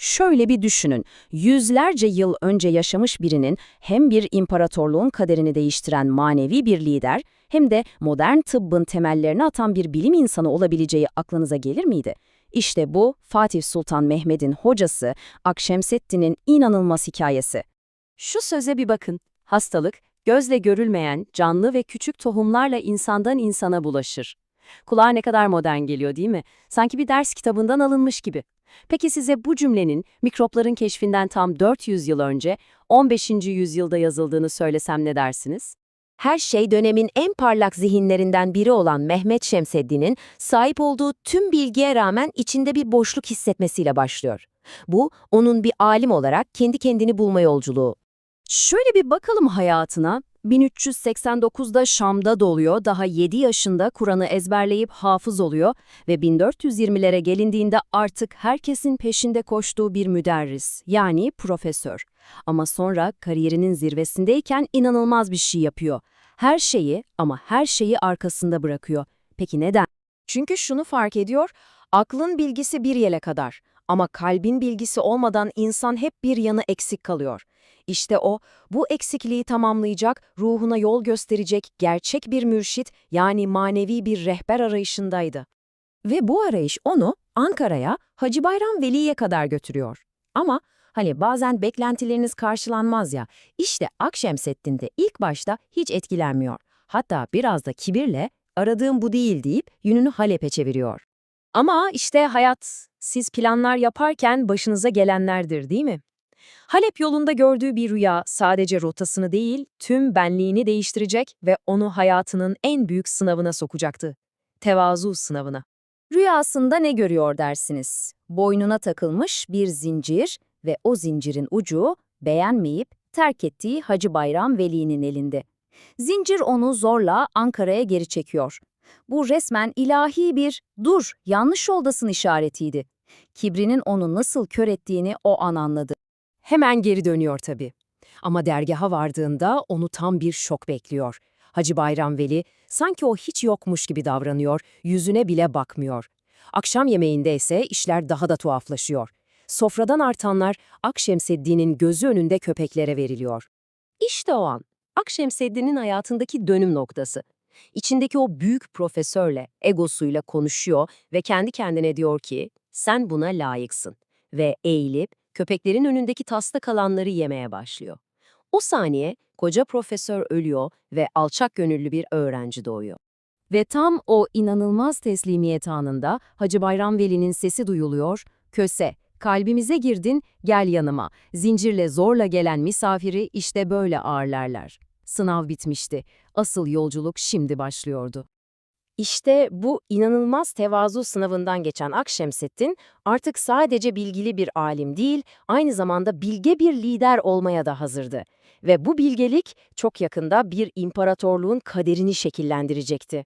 Şöyle bir düşünün, yüzlerce yıl önce yaşamış birinin hem bir imparatorluğun kaderini değiştiren manevi bir lider, hem de modern tıbbın temellerini atan bir bilim insanı olabileceği aklınıza gelir miydi? İşte bu, Fatih Sultan Mehmed'in hocası Akşemseddin'in inanılmaz hikayesi. Şu söze bir bakın. Hastalık, gözle görülmeyen, canlı ve küçük tohumlarla insandan insana bulaşır. Kulağa ne kadar modern geliyor değil mi? Sanki bir ders kitabından alınmış gibi. Peki size bu cümlenin mikropların keşfinden tam 400 yıl önce, 15. yüzyılda yazıldığını söylesem ne dersiniz? Her şey dönemin en parlak zihinlerinden biri olan Mehmet Şemseddin'in sahip olduğu tüm bilgiye rağmen içinde bir boşluk hissetmesiyle başlıyor. Bu, onun bir alim olarak kendi kendini bulma yolculuğu. Şöyle bir bakalım hayatına. 1389'da Şam'da doğuyor, daha 7 yaşında Kur'an'ı ezberleyip hafız oluyor ve 1420'lere gelindiğinde artık herkesin peşinde koştuğu bir müderris, yani profesör. Ama sonra kariyerinin zirvesindeyken inanılmaz bir şey yapıyor. Her şeyi ama her şeyi arkasında bırakıyor. Peki neden? Çünkü şunu fark ediyor, aklın bilgisi bir yere kadar ama kalbin bilgisi olmadan insan hep bir yanı eksik kalıyor. İşte o, bu eksikliği tamamlayacak, ruhuna yol gösterecek gerçek bir mürşit, yani manevi bir rehber arayışındaydı. Ve bu arayış onu Ankara'ya, Hacı Bayram Veli'ye kadar götürüyor. Ama hani bazen beklentileriniz karşılanmaz ya, işte Akşemseddin de ilk başta hiç etkilenmiyor. Hatta biraz da kibirle, aradığım bu değil deyip yönünü Halep'e çeviriyor. Ama işte hayat, siz planlar yaparken başınıza gelenlerdir değil mi? Halep yolunda gördüğü bir rüya sadece rotasını değil, tüm benliğini değiştirecek ve onu hayatının en büyük sınavına sokacaktı. Tevazu sınavına. Rüyasında ne görüyor dersiniz? Boynuna takılmış bir zincir ve o zincirin ucu beğenmeyip terk ettiği Hacı Bayram Veli'nin elinde. Zincir onu zorla Ankara'ya geri çekiyor. Bu resmen ilahi bir "dur, yanlış yoldasın" işaretiydi. Kibrinin onu nasıl kör ettiğini o an anladı. Hemen geri dönüyor tabii. Ama dergaha vardığında onu tam bir şok bekliyor. Hacı Bayram Veli sanki o hiç yokmuş gibi davranıyor, yüzüne bile bakmıyor. Akşam yemeğinde ise işler daha da tuhaflaşıyor. Sofradan artanlar Akşemseddin'in gözü önünde köpeklere veriliyor. İşte o an Akşemseddin'in hayatındaki dönüm noktası. İçindeki o büyük profesörle, egosuyla konuşuyor ve kendi kendine diyor ki, sen buna layıksın. Ve eğilip köpeklerin önündeki tasta kalanları yemeye başlıyor. O saniye koca profesör ölüyor ve alçak gönüllü bir öğrenci doğuyor. Ve tam o inanılmaz teslimiyet anında Hacı Bayram Veli'nin sesi duyuluyor. "Köse, kalbimize girdin, gel yanıma." Zincirle zorla gelen misafiri işte böyle ağırlarlar. Sınav bitmişti. Asıl yolculuk şimdi başlıyordu. İşte bu inanılmaz tevazu sınavından geçen Akşemseddin artık sadece bilgili bir alim değil, aynı zamanda bilge bir lider olmaya da hazırdı. Ve bu bilgelik çok yakında bir imparatorluğun kaderini şekillendirecekti.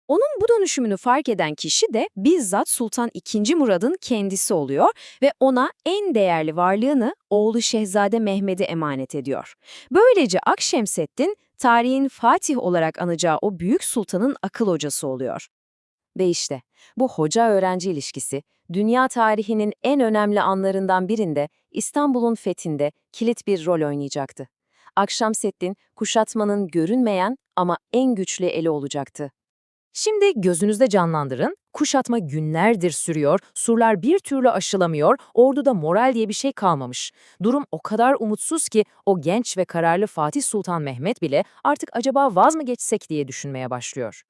Onun bu dönüşümünü fark eden kişi de bizzat Sultan II. Murad'ın kendisi oluyor ve ona en değerli varlığını oğlu Şehzade Mehmed'e emanet ediyor. Böylece Akşemseddin, tarihin Fatih olarak anacağı o büyük sultanın akıl hocası oluyor. Ve işte bu hoca-öğrenci ilişkisi, dünya tarihinin en önemli anlarından birinde İstanbul'un fethinde kilit bir rol oynayacaktı. Akşemseddin, kuşatmanın görünmeyen ama en güçlü eli olacaktı. Şimdi gözünüzde canlandırın, kuşatma günlerdir sürüyor, surlar bir türlü aşılamıyor, orduda moral diye bir şey kalmamış. Durum o kadar umutsuz ki o genç ve kararlı Fatih Sultan Mehmet bile artık acaba vaz mı geçsek diye düşünmeye başlıyor.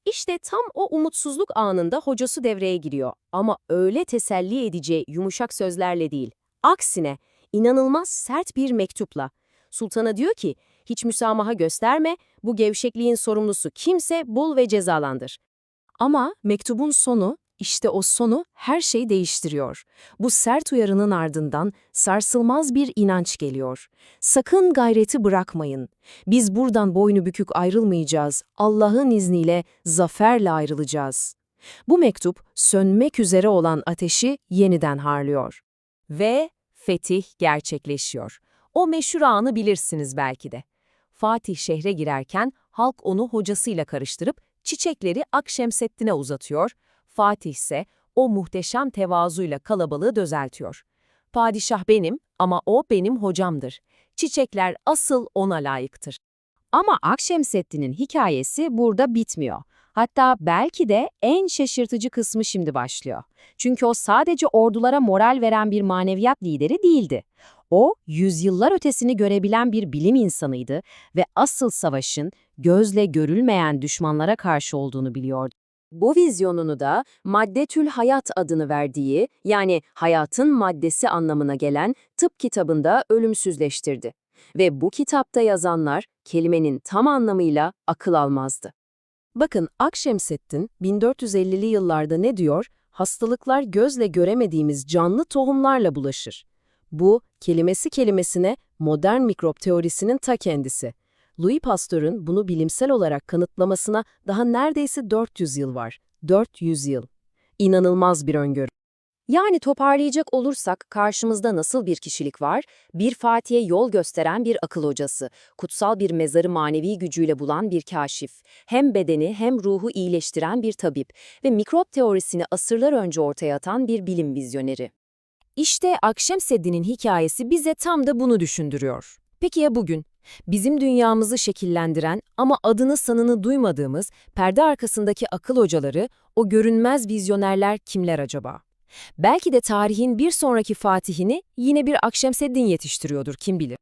İşte tam o umutsuzluk anında hocası devreye giriyor ama öyle teselli edici yumuşak sözlerle değil. Aksine inanılmaz sert bir mektupla. Sultana diyor ki, hiç müsamaha gösterme, bu gevşekliğin sorumlusu kimse bul ve cezalandır. Ama mektubun sonu, işte o sonu her şeyi değiştiriyor. Bu sert uyarının ardından sarsılmaz bir inanç geliyor. Sakın gayreti bırakmayın. Biz buradan boynu bükük ayrılmayacağız. Allah'ın izniyle zaferle ayrılacağız. Bu mektup sönmek üzere olan ateşi yeniden harlıyor. Ve fetih gerçekleşiyor. O meşhur anı bilirsiniz belki de. Fatih şehre girerken halk onu hocasıyla karıştırıp çiçekleri Akşemseddin'e uzatıyor, Fatih ise o muhteşem tevazuyla kalabalığı düzeltiyor. Padişah benim ama o benim hocamdır. Çiçekler asıl ona layıktır. Ama Akşemseddin'in hikayesi burada bitmiyor. Hatta belki de en şaşırtıcı kısmı şimdi başlıyor. Çünkü o sadece ordulara moral veren bir maneviyat lideri değildi. O, yüzyıllar ötesini görebilen bir bilim insanıydı ve asıl savaşın gözle görülmeyen düşmanlara karşı olduğunu biliyordu. Bu vizyonunu da Maddetül Hayat adını verdiği, yani hayatın maddesi anlamına gelen tıp kitabında ölümsüzleştirdi. Ve bu kitapta yazanlar kelimenin tam anlamıyla akıl almazdı. Bakın Akşemseddin 1450'li yıllarda ne diyor? Hastalıklar gözle göremediğimiz canlı tohumlarla bulaşır. Bu, kelimesi kelimesine modern mikrop teorisinin ta kendisi. Louis Pasteur'ün bunu bilimsel olarak kanıtlamasına daha neredeyse 400 yıl var. 400 yıl. İnanılmaz bir öngörü. Yani toparlayacak olursak karşımızda nasıl bir kişilik var? Bir Fatih'e yol gösteren bir akıl hocası, kutsal bir mezarı manevi gücüyle bulan bir kâşif, hem bedeni hem ruhu iyileştiren bir tabip ve mikrop teorisini asırlar önce ortaya atan bir bilim vizyoneri. İşte Akşemseddin'in hikayesi bize tam da bunu düşündürüyor. Peki ya bugün? Bizim dünyamızı şekillendiren ama adını sanını duymadığımız perde arkasındaki akıl hocaları, o görünmez vizyonerler kimler acaba? Belki de tarihin bir sonraki fatihini yine bir Akşemseddin yetiştiriyordur, kim bilir.